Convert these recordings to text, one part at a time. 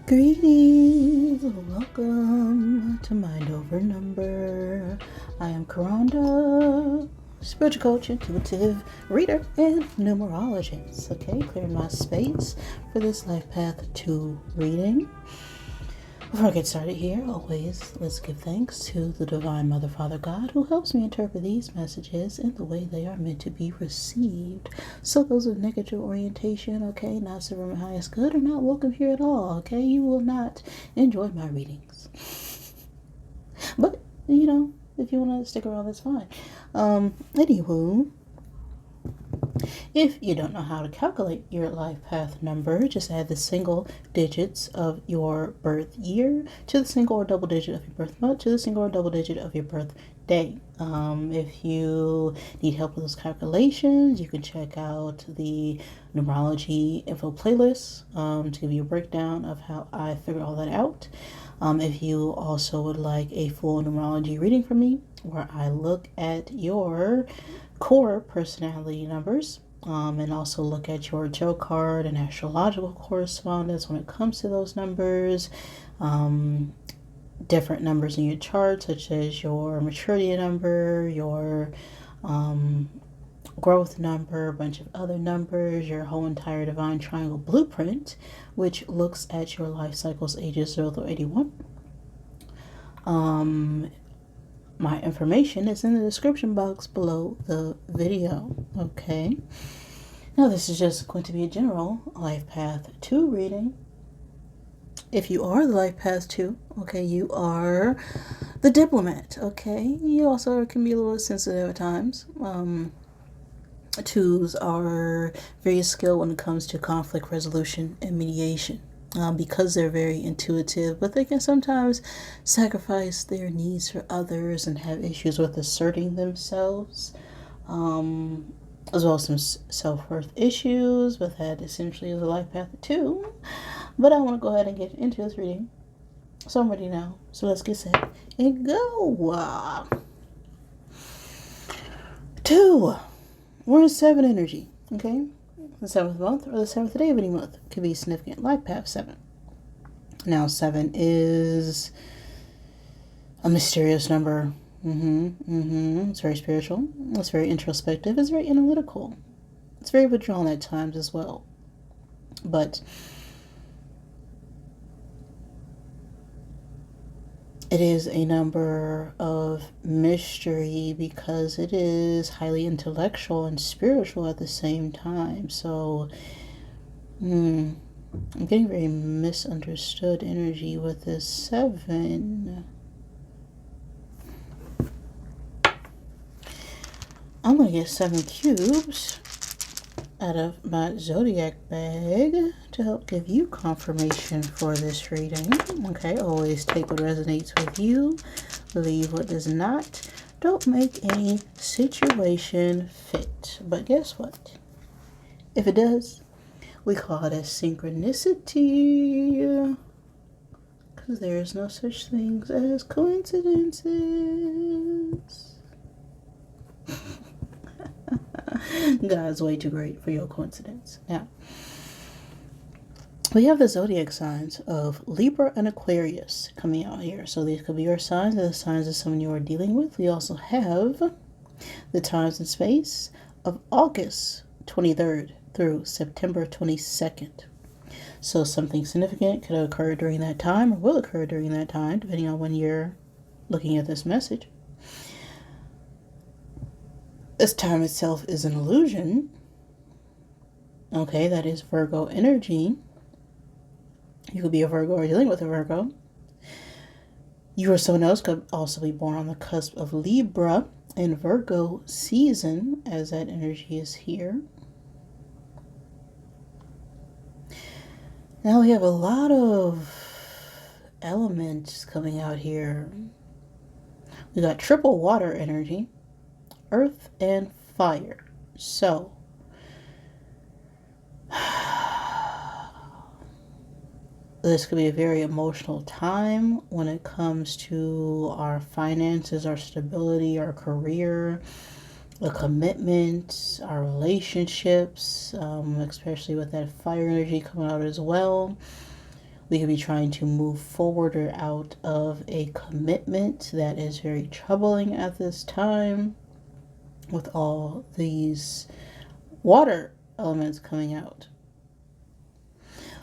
Greetings, welcome to Mind Over Number. I am Karanda, spiritual coach, intuitive reader, and numerologist. Okay, clearing my space for this Life Path 2 reading. Before I get started here, always let's give thanks to the Divine Mother, Father, God, who helps me interpret these messages in the way they are meant to be received. So those with negative orientation, okay, not serving my highest good, are not welcome here at all, okay? You will not enjoy my readings. But, if you want to stick around, that's fine. Anywho, if you don't know how to calculate your life path number, just add the single digits of your birth year to the single or double digit of your birth month to the single or double digit of your birth day. If you need help with those calculations, you can check out the Numerology info playlist to give you a breakdown of how I figure all that out. If you also would like a full numerology reading from me, where I look at your core personality numbers, and also look at your tarot card and astrological correspondence when it comes to those numbers, different numbers in your chart, such as your maturity number, your growth number, a bunch of other numbers, your whole entire divine triangle blueprint, which looks at your life cycles ages 0 through 81. My information is in the description box below the video, okay? Now, this is just going to be a general Life Path 2 reading. If you are the Life Path 2, okay, you are the Diplomat, okay? You also can be a little sensitive at times. Twos are very skilled when it comes to conflict resolution and mediation. Because they're very intuitive, but they can sometimes sacrifice their needs for others and have issues with asserting themselves, as well as some self-worth issues, but that essentially is a life path too. But I want to go ahead and get into this reading, so I'm ready now. So let's get set and go. 2. We're in 7 energy, okay? The 7th month or the 7th day of any month could be significant. Life path 7. Now, 7 is a mysterious number. It's very spiritual. It's very introspective. It's very analytical. It's very withdrawn at times as well. But it is a number of mystery because it is highly intellectual and spiritual at the same time. So, I'm getting very misunderstood energy with this 7. I'm going to get 7 cubes out of my Zodiac bag to help give you confirmation for this reading. Okay, always take what resonates with you, leave what does not. Don't make any situation fit. But guess what? If it does, we call it a synchronicity, because there is no such things as coincidences. God's way too great for your coincidence. Now, we have the zodiac signs of Libra and Aquarius coming out here. So these could be your signs, or the signs of someone you are dealing with. We also have the times and space of August 23rd through September 22nd. So something significant could occur during that time, or will occur during that time, depending on when you're looking at this message. This time itself is an illusion. Okay, that is Virgo energy. You could be a Virgo or dealing with a Virgo. You or someone else could also be born on the cusp of Libra and Virgo season, as that energy is here. Now we have a lot of elements coming out here. We got triple water energy, earth and fire. So this could be a very emotional time when it comes to our finances, our stability, our career, the commitment, our relationships, especially with that fire energy coming out as well. We could be trying to move forward or out of a commitment that is very troubling at this time with all these water elements coming out.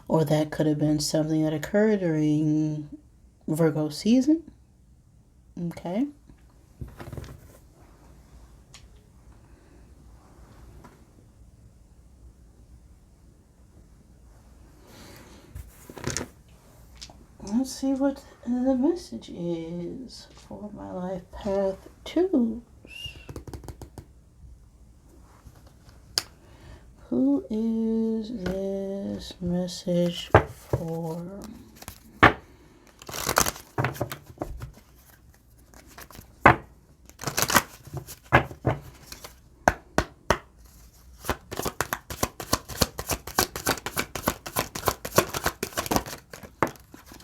Or that could have been something that occurred during Virgo season. Okay. Let's see what the message is for my life path 2. Who is this message for?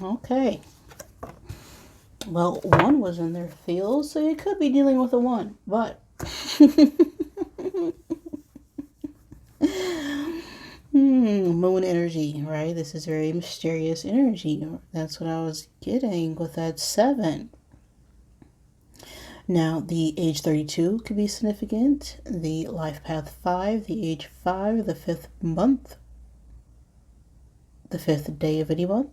Okay. Well, 1 was in their field, so you could be dealing with a 1, but moon energy, right? This is very mysterious energy. That's what I was getting with that 7. Now, the age 32 could be significant. The life path 5, the age 5, the 5th month, the 5th day of any month.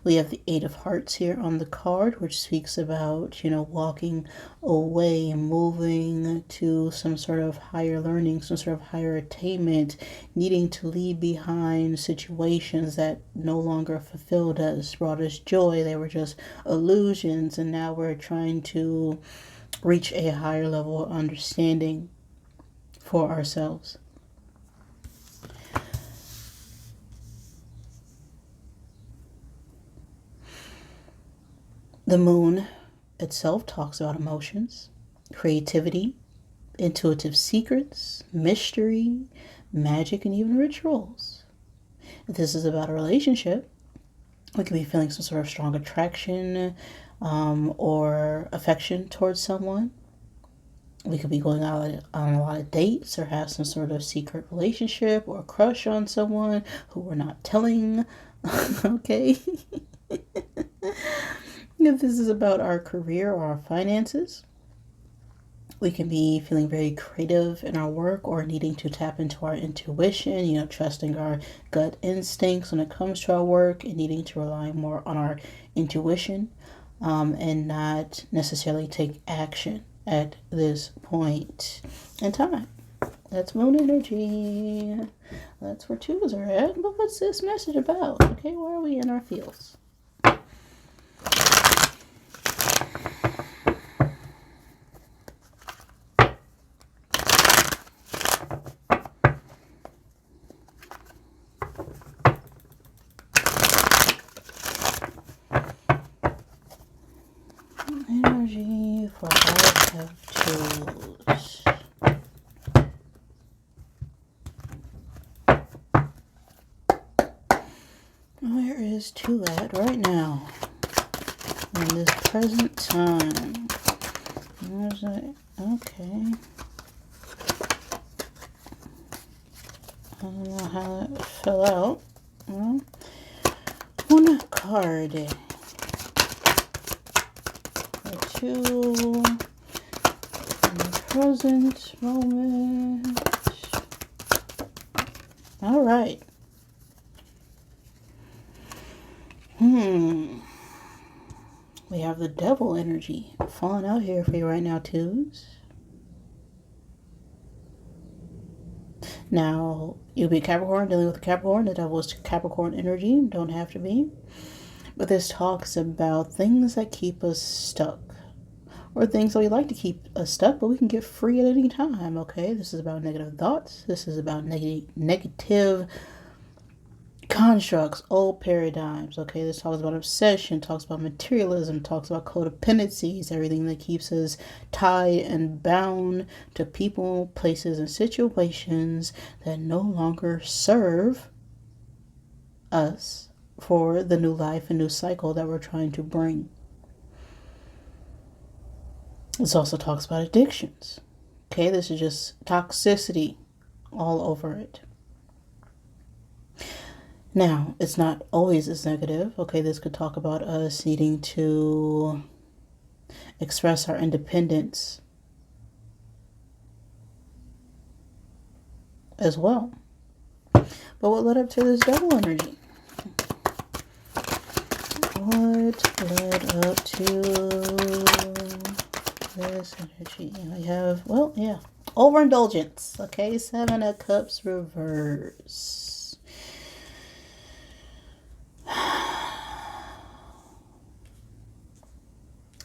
We have the 8 of Hearts here on the card, which speaks about, walking away and moving to some sort of higher learning, some sort of higher attainment, needing to leave behind situations that no longer fulfilled us, brought us joy. They were just illusions, and now we're trying to reach a higher level of understanding for ourselves. The moon itself talks about emotions, creativity, intuitive secrets, mystery, magic, and even rituals. If this is about a relationship, we could be feeling some sort of strong attraction or affection towards someone. We could be going out on a lot of dates or have some sort of secret relationship or crush on someone who we're not telling. Okay. If this is about our career or our finances, we can be feeling very creative in our work or needing to tap into our intuition, trusting our gut instincts when it comes to our work and needing to rely more on our intuition and not necessarily take action at this point in time. That's moon energy. That's where 2s are at. But what's this message about? Okay, where are we in our fields? Energy for I have 2s. Where is 2 at right now? In this present time. Where's it? Okay. I don't know how that fell out. Well, 1 card. 2 in the present moment. All right. We have the devil energy falling out here for you right now, 2s. Now, you'll be Capricorn, dealing with Capricorn. The devil is Capricorn energy. Don't have to be. But this talks about things that keep us stuck. Or things that we like to keep us stuck, but we can get free at any time, okay? This is about negative thoughts. This is about negative constructs, old paradigms, okay? This talks about obsession, talks about materialism, talks about codependencies, everything that keeps us tied and bound to people, places, and situations that no longer serve us for the new life and new cycle that we're trying to bring. This also talks about addictions. Okay, this is just toxicity all over it. Now, it's not always as negative. Okay, this could talk about us needing to express our independence as well. But what led up to this double energy? What led up to this energy? We have, well, yeah, overindulgence. Okay, Seven of Cups reverse.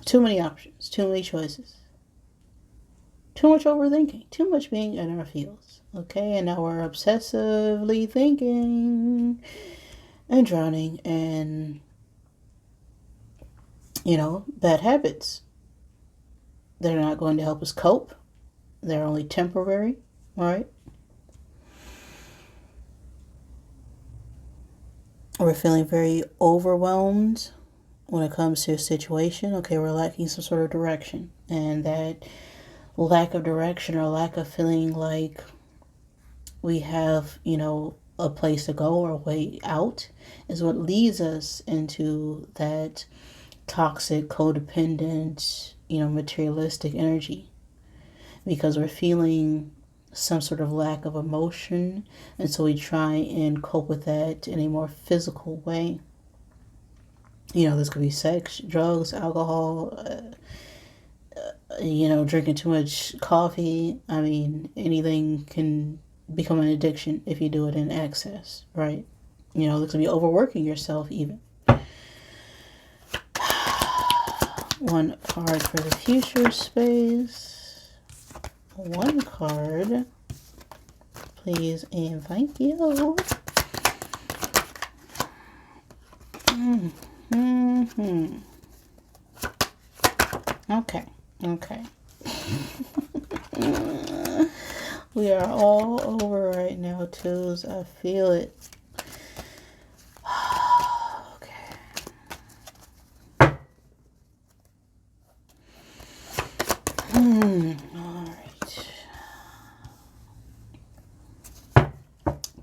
Too many options, too many choices, too much overthinking, too much being in our feels. Okay, and now we're obsessively thinking and drowning in, bad habits. They're not going to help us cope. They're only temporary, right? We're feeling very overwhelmed when it comes to a situation. Okay, we're lacking some sort of direction. And that lack of direction or lack of feeling like we have, a place to go or a way out is what leads us into that toxic, codependent, materialistic energy. Because we're feeling some sort of lack of emotion, and so we try and cope with that in a more physical way. This could be sex, drugs, alcohol, drinking too much coffee. I mean, anything can become an addiction if you do it in excess, right? This could be overworking yourself even. One card for the future space. One card, please and thank you. Okay. We are all over right now, twos. I feel it.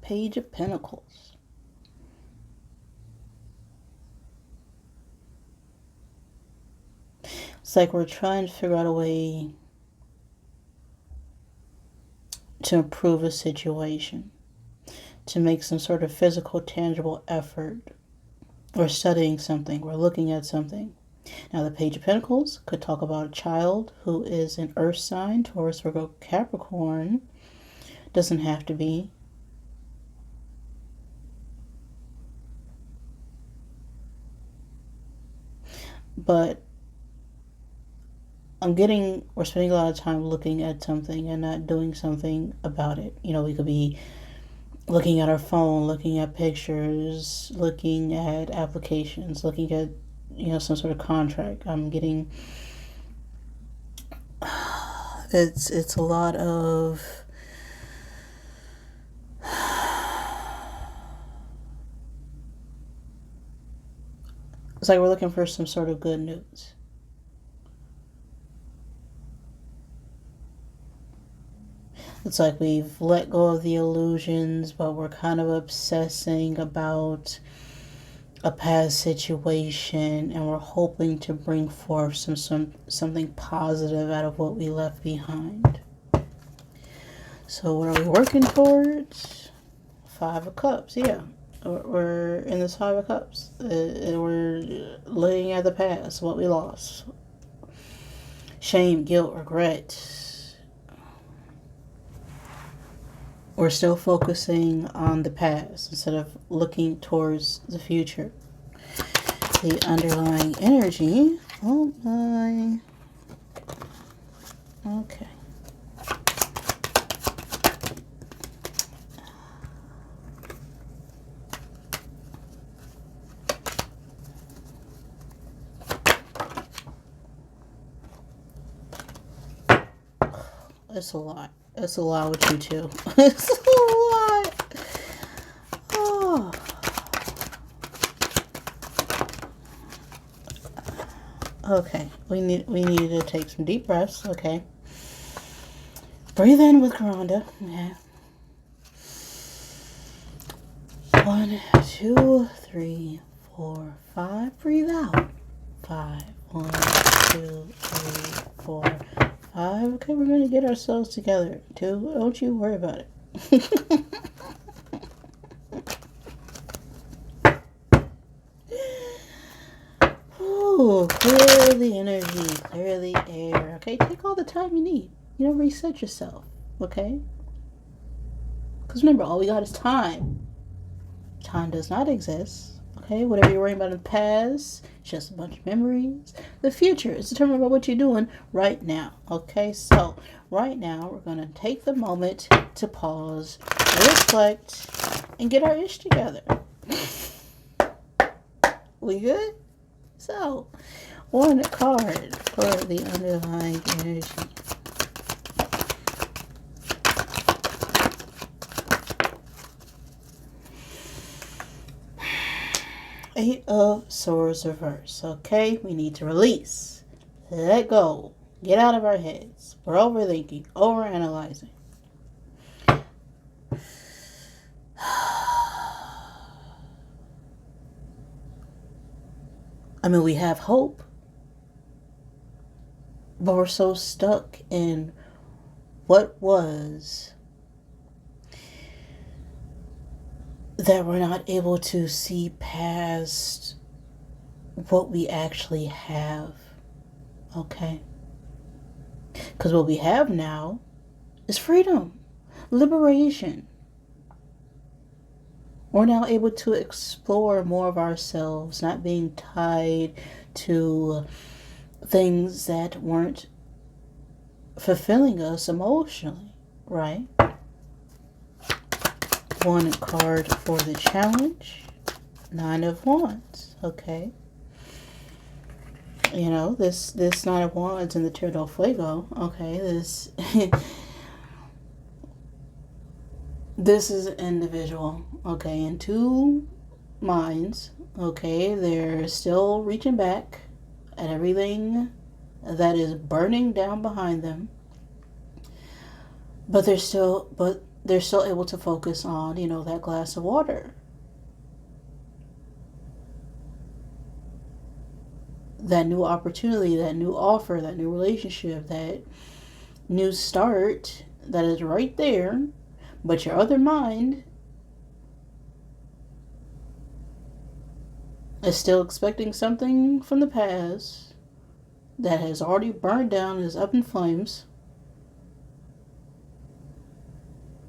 Page of Pentacles. It's like we're trying to figure out a way to improve a situation, to make some sort of physical, tangible effort. We're studying something, we're looking at something. Now, the Page of Pentacles could talk about a child who is an earth sign, Taurus, Virgo, Capricorn. Doesn't have to be. But we're spending a lot of time looking at something and not doing something about it. We could be looking at our phone, looking at pictures, looking at applications, looking at, some sort of contract. It's a lot of, it's like we're looking for some sort of good news. It's like we've let go of the illusions, but we're kind of obsessing about a past situation, and we're hoping to bring forth something positive out of what we left behind. So what are we working towards? Five of Cups, yeah. We're in this Five of Cups. And we're looking at the past, what we lost. Shame, guilt, regret. We're still focusing on the past instead of looking towards the future. The underlying energy. Oh my. Okay. It's a lot. It's a lot with you too. It's a lot. Oh. Okay. We need to take some deep breaths. Okay. Breathe in with Karanda. Okay. 1, 2, 3, 4, 5. Breathe out. 5. 1, 2, 3, 4, 5. Okay, we're going to get ourselves together, too. Don't you worry about it. Ooh, clear the energy, clear the air. Okay, take all the time you need. Reset yourself. Okay? Because remember, all we got is time. Time does not exist. Okay? Whatever you're worrying about in the past, it's just a bunch of memories. The future is determined by what you're doing right now. Okay? So, right now, we're going to take the moment to pause, reflect, and get our ish together. We good? So, one card for the underlying energy. Eight of Swords reverse. Okay, we need to release, let go, get out of our heads. We're overthinking, overanalyzing. I mean, we have hope, but we're so stuck in what was that we're not able to see past what we actually have. Okay? Because what we have now is freedom, liberation. We're now able to explore more of ourselves, not being tied to things that weren't fulfilling us emotionally, right? One card for the challenge. 9 of Wands, okay? This 9 of Wands in the Tierra del Fuego, okay? This is an individual, okay, in two minds, okay? They're still reaching back at everything that is burning down behind them, but they're still able to focus on, that glass of water. That new opportunity, that new offer, that new relationship, that new start that is right there. But your other mind is still expecting something from the past that has already burned down and is up in flames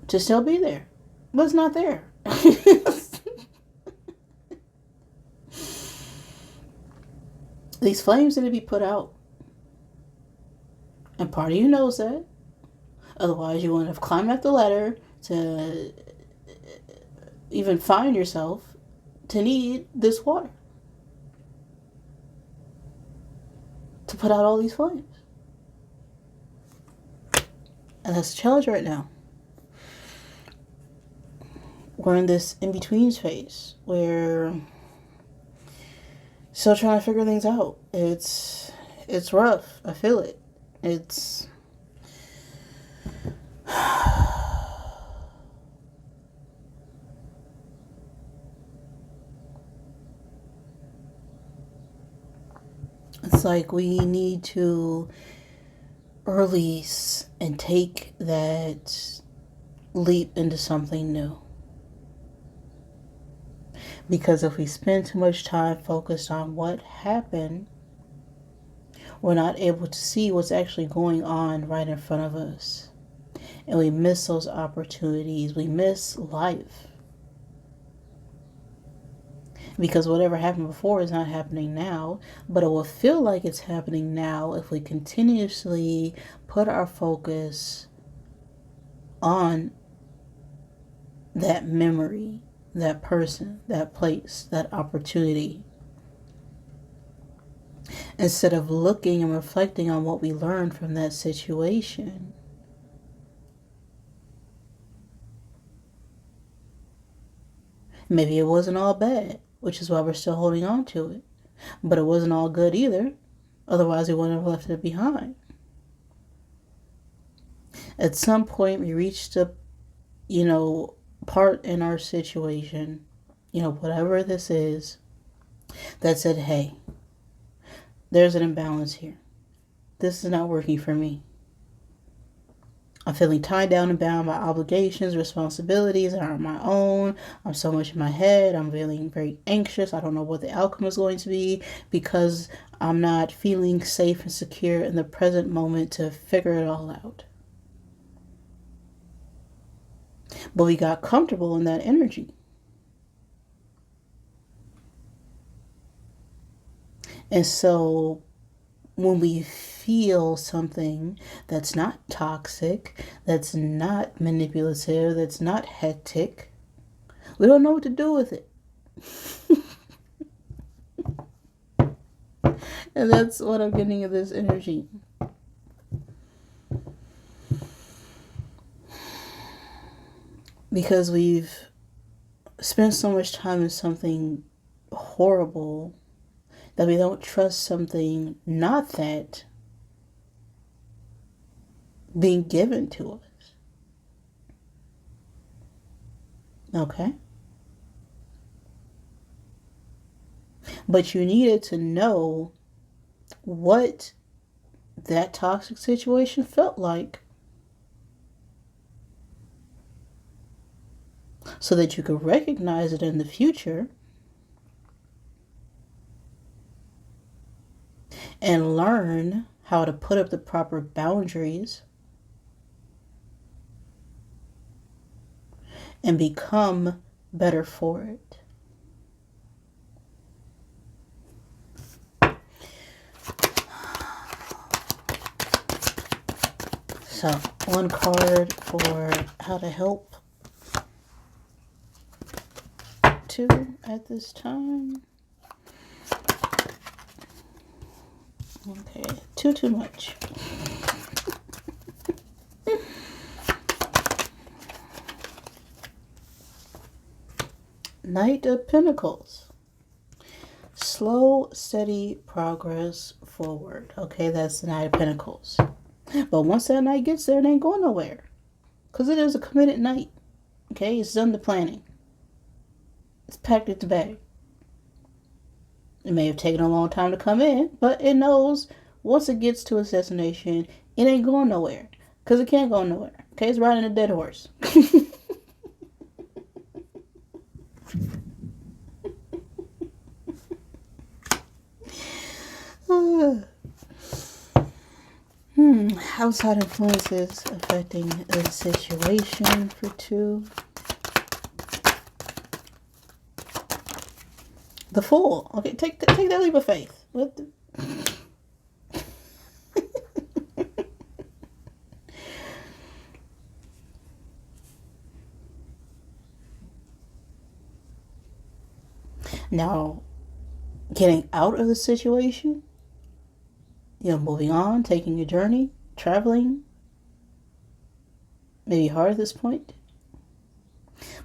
to still be there. But it's not there. These flames need to be put out. And part of you knows that. Otherwise, you wouldn't have climbed up the ladder to even find yourself to need this water to put out all these flames. And that's the challenge right now. We're in this in-between phase where still trying to figure things out. It's rough. I feel it. It's like we need to release and take that leap into something new. Because if we spend too much time focused on what happened, we're not able to see what's actually going on right in front of us. And we miss those opportunities. We miss life. Because whatever happened before is not happening now, but it will feel like it's happening now if we continuously put our focus on that memory, that person, that place, that opportunity, instead of looking and reflecting on what we learned from that situation. Maybe it wasn't all bad, which is why we're still holding on to it. But it wasn't all good either. Otherwise, we wouldn't have left it behind. At some point, we reached a, part in our situation whatever this is, that said, hey, there's an imbalance here. This is not working for me. I'm feeling tied down and bound by obligations, responsibilities that aren't my own. I'm so much in my head. I'm feeling very anxious. I don't know what the outcome is going to be because I'm not feeling safe and secure in the present moment to figure it all out. But we got comfortable in that energy. And so when we feel something that's not toxic, that's not manipulative, that's not hectic, we don't know what to do with it. And that's what I'm getting of this energy. Because we've spent so much time in something horrible that we don't trust something not that being given to us. Okay? But you needed to know what that toxic situation felt like so that you could recognize it in the future and learn how to put up the proper boundaries and become better for it. So, one card for how to help two at this time. Okay, too much. Knight of Pentacles. Slow, steady progress forward. Okay, that's the Knight of Pentacles. But once that knight gets there, it ain't going nowhere. Because it is a committed knight. Okay, it's done the planning. It's packed its bag. It may have taken a long time to come in, but it knows once it gets to its destination, it ain't going nowhere. Because it can't go nowhere. Okay, it's riding a dead horse. Outside influences affecting the situation for two. The Fool. Okay, take that leap of faith. What the... Now, getting out of the situation, moving on, taking a journey, traveling, maybe hard at this point.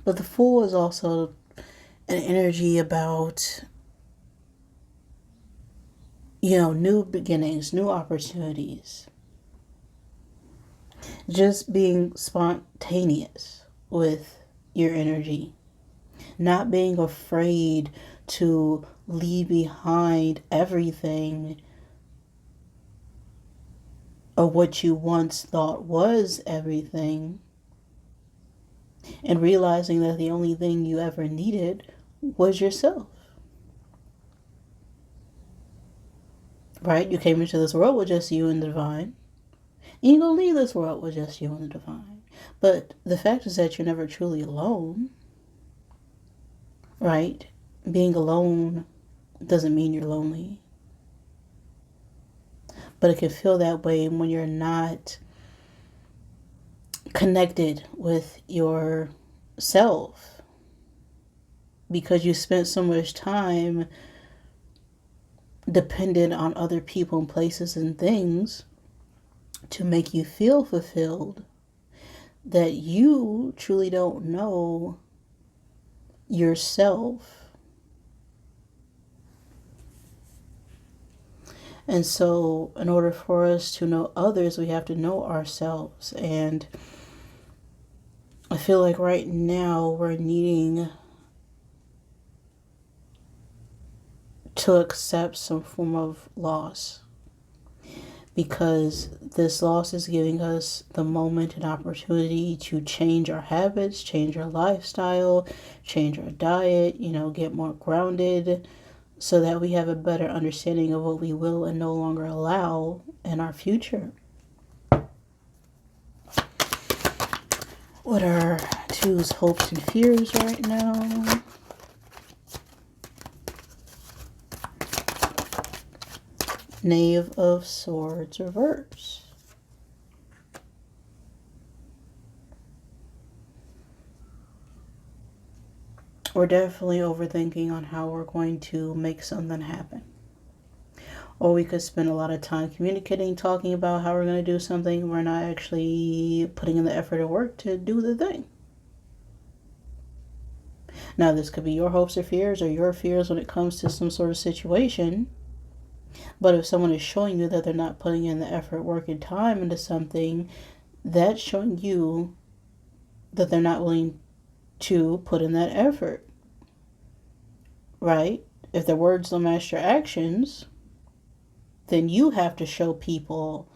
But the Fool is also an energy about, new beginnings, new opportunities. Just being spontaneous with your energy. Not being afraid to leave behind everything or what you once thought was everything, and realizing that the only thing you ever needed was yourself. Right? You came into this world with just you and the divine. And you're going to leave this world with just you and the divine. But the fact is that you're never truly alone. Right? Being alone doesn't mean you're lonely. But it can feel that way when you're not connected with yourself. Because you spent so much time dependent on other people and places and things to make you feel fulfilled, that you truly don't know yourself. And so in order for us to know others, we have to know ourselves. And I feel like right now we're needing to accept some form of loss, because this loss is giving us the moment and opportunity to change our habits, change our lifestyle, change our diet, get more grounded, so that we have a better understanding of what we will and no longer allow in our future. What are two's hopes and fears right now? Knave of Swords reverse. We're definitely overthinking on how we're going to make something happen. Or we could spend a lot of time communicating, talking about how we're going to do something. We're not actually putting in the effort or work to do the thing. Now, this could be your hopes or fears, or your fears when it comes to some sort of situation. But if someone is showing you that they're not putting in the effort, work, and time into something, that's showing you that they're not willing to put in that effort. Right? If their words don't match their actions, then you have to show people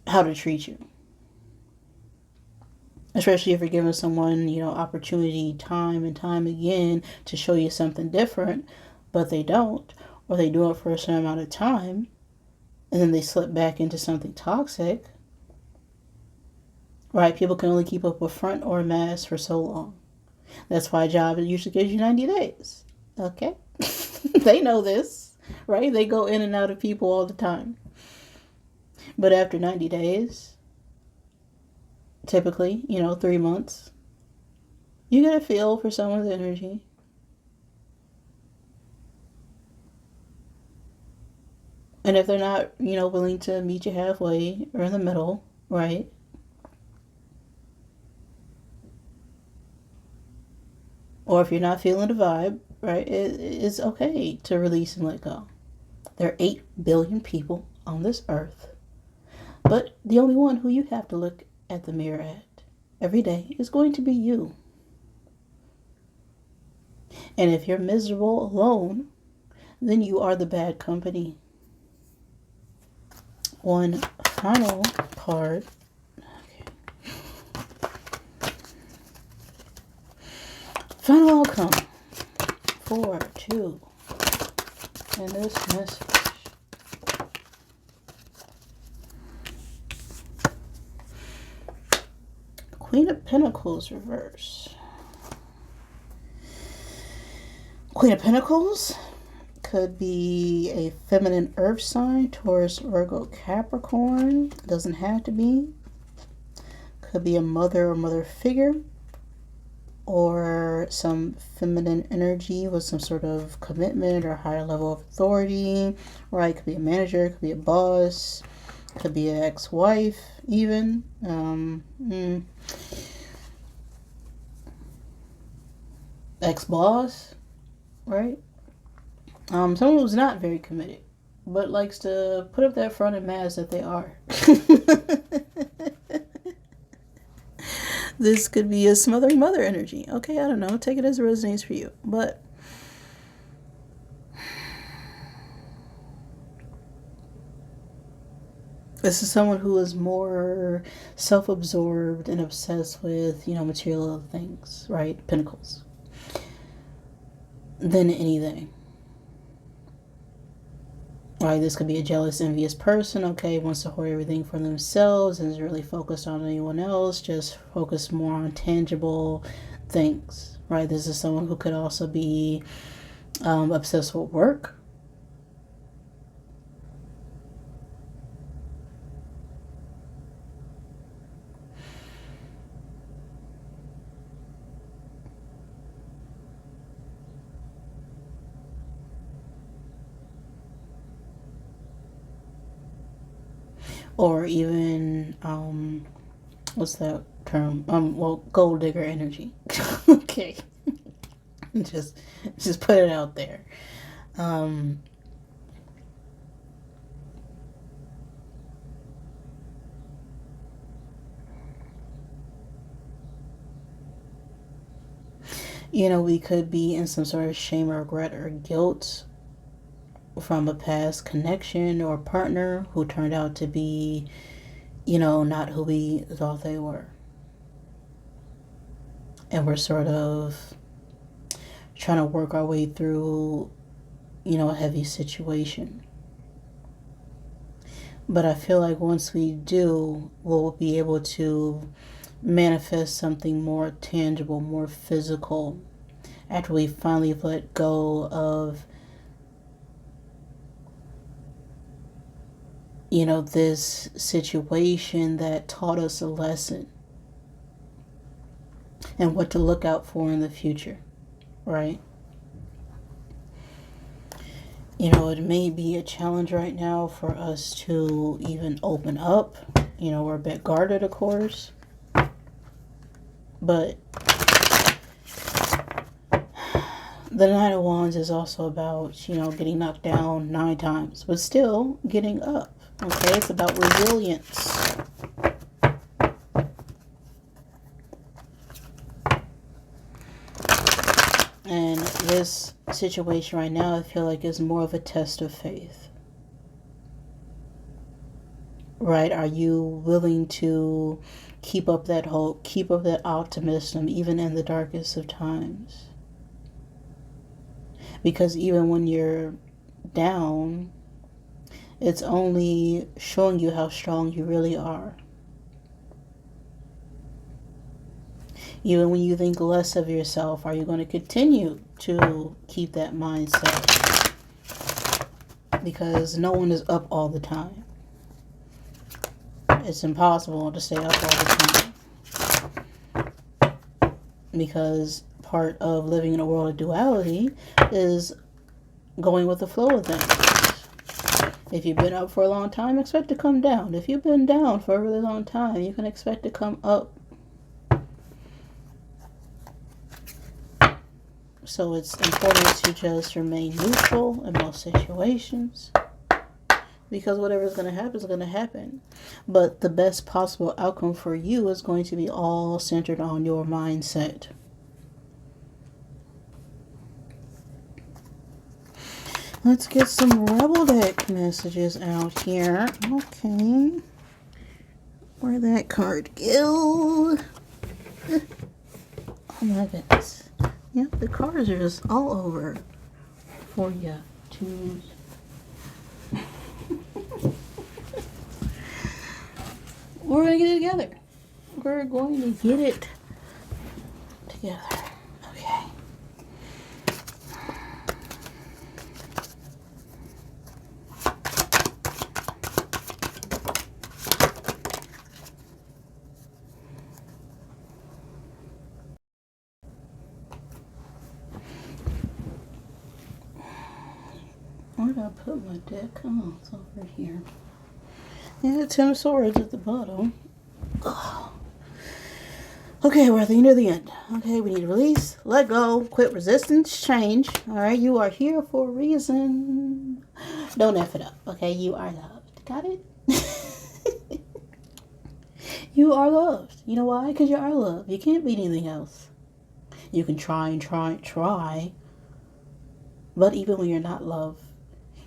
how to treat you. Especially if you're giving someone, opportunity time and time again to show you something different, but they don't, or they do it for a certain amount of time, and then they slip back into something toxic. Right? People can only keep up a front or a mask for so long. That's why a job usually gives you 90 days. Okay? They know this, right? They go in and out of people all the time. But after 90 days, typically, 3 months, you get a feel for someone's energy. And if they're not, willing to meet you halfway or in the middle, right? Or if you're not feeling the vibe, right, it's okay to release and let go. There are 8 billion people on this earth. But the only one who you have to look at the mirror at every day is going to be you. And if you're miserable alone, then you are the bad company. One final card. Final outcome for 2 in this message. Queen of Pentacles reverse. Queen of Pentacles could be a feminine earth sign, Taurus, Virgo, Capricorn. Doesn't have to be. Could be a mother or mother figure, or some feminine energy with some sort of commitment or higher level of authority. Right? Could be a manager, could be a boss, could be an ex-wife even. Ex-boss, right? Someone who's not very committed, but likes to put up that front and mask that they are. This could be a smothering mother energy. Okay, I don't know. Take it as it resonates for you. But this is someone who is more self-absorbed and obsessed with, material things, right? Pentacles. Than anything. Right, this could be a jealous, envious person, okay, wants to hoard everything for themselves and is really focused on anyone else, just focus more on tangible things, right? This is someone who could also be obsessed with work. Or even, what's that term? Gold digger energy. Okay. just put it out there. we could be in some sort of shame or regret or guilt from a past connection or partner who turned out to be, not who we thought they were. And we're sort of trying to work our way through, a heavy situation. But I feel like once we do, we'll be able to manifest something more tangible, more physical, after we finally let go of, this situation that taught us a lesson and what to look out for in the future, right? It may be a challenge right now for us to even open up. We're a bit guarded, of course. But the Knight of Wands is also about, getting knocked down 9 times, but still getting up. Okay, it's about resilience. And this situation right now, I feel like, is more of a test of faith. Right? Are you willing to keep up that hope, keep up that optimism, even in the darkest of times? Because even when you're down, it's only showing you how strong you really are. Even when you think less of yourself, are you going to continue to keep that mindset? Because no one is up all the time. It's impossible to stay up all the time. Because part of living in a world of duality is going with the flow of things. If you've been up for a long time, expect to come down. If you've been down for a really long time, you can expect to come up. So it's important to just remain neutral in most situations. Because whatever is going to happen is going to happen. But the best possible outcome for you is going to be all centered on your mindset. Let's get some Rebel deck messages out here. Okay. Where'd that card go? Oh my goodness. Yep, the cards are just all over for you. Choose. We're going to get it together. We're going to get it together. Okay. Where did I put my deck? Oh, it's over here. Yeah, 10 of Swords at the bottom. Oh. Okay, we're at the end of the end. Okay, we need to release, let go, quit resistance, change. Alright, you are here for a reason. Don't F it up, okay? You are loved. Got it? You are loved. You know why? Because you are loved. You can't be anything else. You can try and try and try. But even when you're not loved,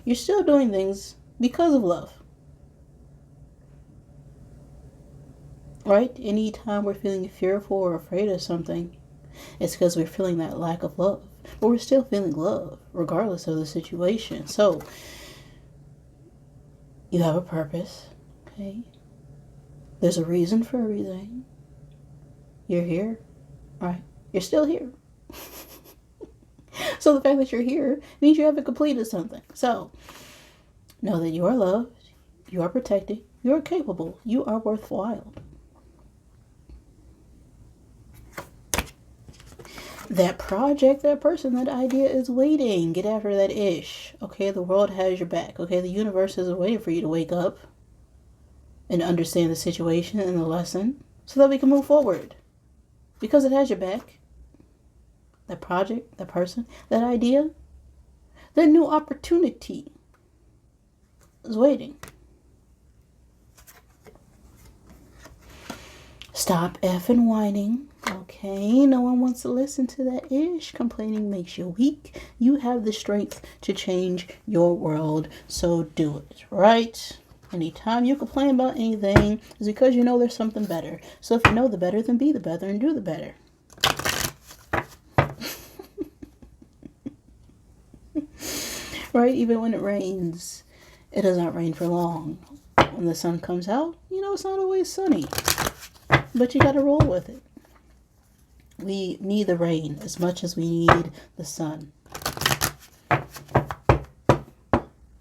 you're still doing things because of love. Right? Anytime we're feeling fearful or afraid of something, it's because we're feeling that lack of love. But we're still feeling love, regardless of the situation. So, you have a purpose, okay? There's a reason for everything. You're here, right? You're still here. So the fact that you're here means you haven't completed something. So, know that you are loved, you are protected, you are capable, you are worthwhile. That project, that person, that idea is waiting. Get after that ish. Okay, the world has your back. Okay, the universe is waiting for you to wake up and understand the situation and the lesson so that we can move forward. Because it has your back. That project, that person, that idea, that new opportunity is waiting. Stop effing whining. Okay, no one wants to listen to that ish. Complaining makes you weak. You have the strength to change your world, so do it, right? Anytime you complain about anything is because you know there's something better. So if you know the better, then be the better and do the better. Right? Even when it rains, it does not rain for long. When the sun comes out, you know it's not always sunny. But you gotta roll with it. We need the rain as much as we need the sun.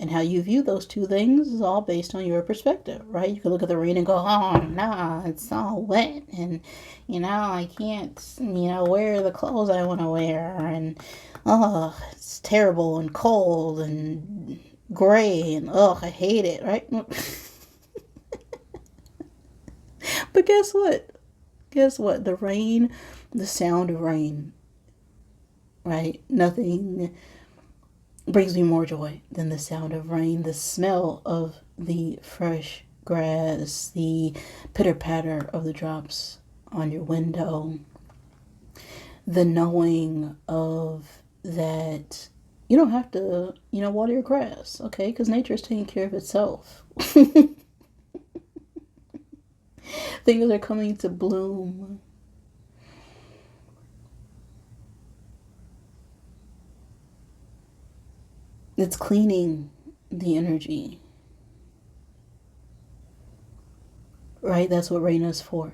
And how you view those two things is all based on your perspective, right? You can look at the rain and go, oh, nah, it's all wet. And, I can't, wear the clothes I want to wear. And, oh, it's terrible and cold and gray. And, oh, I hate it, right? But guess what? The rain, the sound of rain, right? Nothing brings me more joy than the sound of rain, the smell of the fresh grass, the pitter-patter of the drops on your window, the knowing of that you don't have to, water your grass, okay? Because nature is taking care of itself. Things are coming to bloom. It's cleaning the energy. Right? That's what rain is for.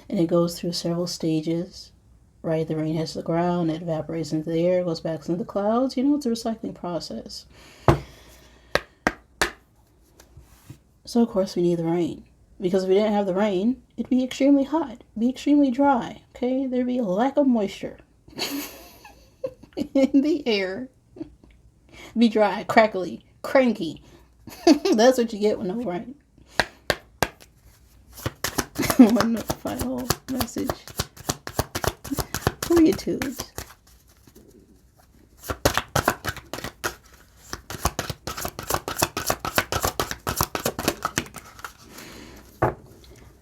And it goes through several stages. Right? The rain hits the ground, it evaporates into the air, goes back into the clouds. It's a recycling process. So, of course, we need the rain. Because if we didn't have the rain, it'd be extremely hot. It'd be extremely dry. Okay? There'd be a lack of moisture in the air. Be dry, crackly, cranky. That's what you get with no rain. One final message for you twos.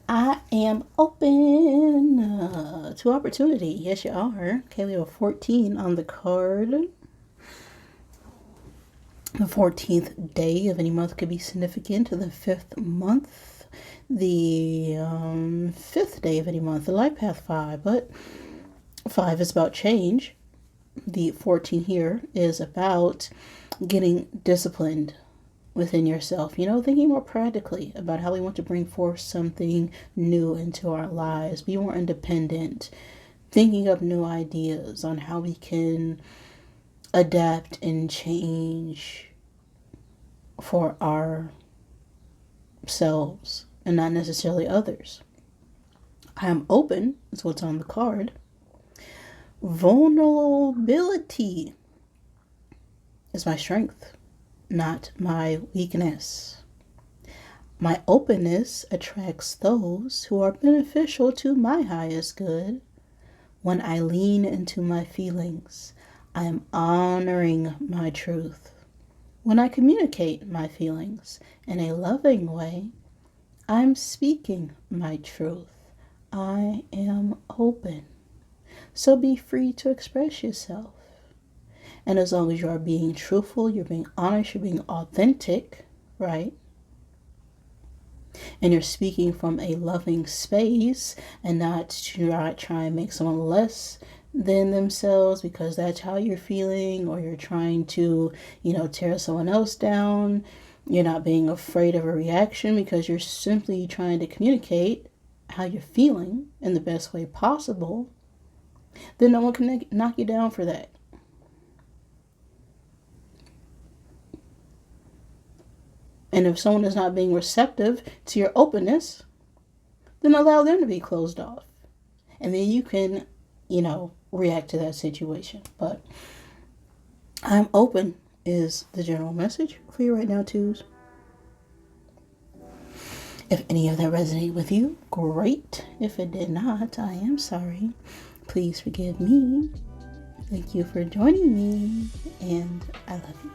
I am open to opportunity. Yes, you are. Okay, we have a 14 on the card. The 14th day of any month could be significant to the 5th month. The 5th day of any month, the life path 5. But 5 is about change. The 14 here is about getting disciplined within yourself. Thinking more practically about how we want to bring forth something new into our lives. Be more independent. Thinking of new ideas on how we can adapt and change for ourselves and not necessarily others. I am open is what's on the card. Vulnerability is my strength, not my weakness. My openness attracts those who are beneficial to my highest good. When I lean into my feelings, I am honoring my truth. When I communicate my feelings in a loving way, I'm speaking my truth. I am open. So be free to express yourself. And as long as you are being truthful, you're being honest, you're being authentic, right? And you're speaking from a loving space and not to try and make someone less than themselves because that's how you're feeling, or you're trying to, tear someone else down. You're not being afraid of a reaction because you're simply trying to communicate how you're feeling in the best way possible. Then no one can knock you down for that. And if someone is not being receptive to your openness, then allow them to be closed off. And then you can, react to that situation. But I'm open is the general message for you right now, twos. If any of that resonated with you, great. If it did not, I am sorry. Please forgive me. Thank you for joining me, and I love you.